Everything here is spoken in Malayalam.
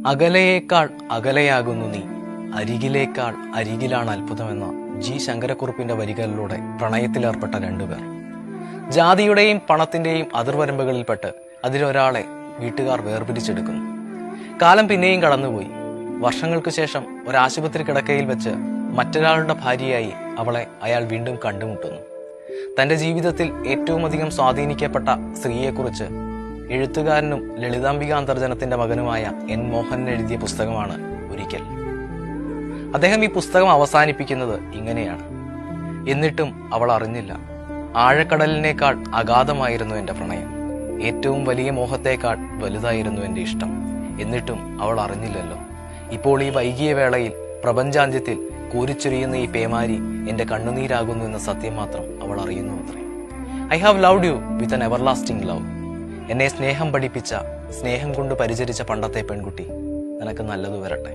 അകലയേക്കാൾ അകലെയാകുന്നു നീ, അരികിലേക്കാൾ അരികിലാണ് അത്ഭുതമെന്ന ജി ശങ്കരക്കുറുപ്പിന്റെ വരികളിലൂടെ പ്രണയത്തിലേർപ്പെട്ട രണ്ടുപേർ. ജാതിയുടെയും പണത്തിന്റെയും അതിർവരമ്പുകളിൽപ്പെട്ട് അതിലൊരാളെ വീട്ടുകാർ വേർപിരിച്ചെടുക്കുന്നു. കാലം പിന്നെയും കടന്നുപോയി. വർഷങ്ങൾക്ക് ശേഷം ഒരാശുപത്രി കിടക്കയിൽ വെച്ച് മറ്റൊരാളുടെ ഭാര്യയായി അവളെ അയാൾ വീണ്ടും കണ്ടുമുട്ടുന്നു. തന്റെ ജീവിതത്തിൽ ഏറ്റവും അധികം സ്വാധീനിക്കപ്പെട്ട സ്ത്രീയെക്കുറിച്ച് എഴുത്തുകാരനും ലളിതാംബിക അന്തർജനത്തിന്റെ മകനുമായ എൻ മോഹനൻ എഴുതിയ പുസ്തകമാണ് ഒരിക്കൽ. അദ്ദേഹം ഈ പുസ്തകം അവസാനിപ്പിക്കുന്നത് ഇങ്ങനെയാണ്: എന്നിട്ടും അവൾ അറിഞ്ഞില്ല, ആഴക്കടലിനേക്കാൾ അഗാധമായിരുന്നു എന്റെ പ്രണയം, ഏറ്റവും വലിയ മോഹത്തേക്കാൾ വലുതായിരുന്നു എന്റെ ഇഷ്ടം. എന്നിട്ടും അവൾ അറിഞ്ഞില്ലല്ലോ. ഇപ്പോൾ ഈ വൈകിയ വേളയിൽ പ്രപഞ്ചാന്ത്യത്തിൽ കോരിച്ചൊരിയുന്ന ഈ പേമാരി എന്റെ കണ്ണുനീരാകുന്നു എന്ന സത്യം മാത്രം അവൾ അറിയുന്നു അത്രേ. I have loved you with an everlasting love. എന്നെ സ്നേഹം പഠിപ്പിച്ച, സ്നേഹം കൊണ്ട് പരിചരിച്ച പണ്ടത്തെ പെൺകുട്ടി, നിനക്ക് നല്ലത് വരട്ടെ.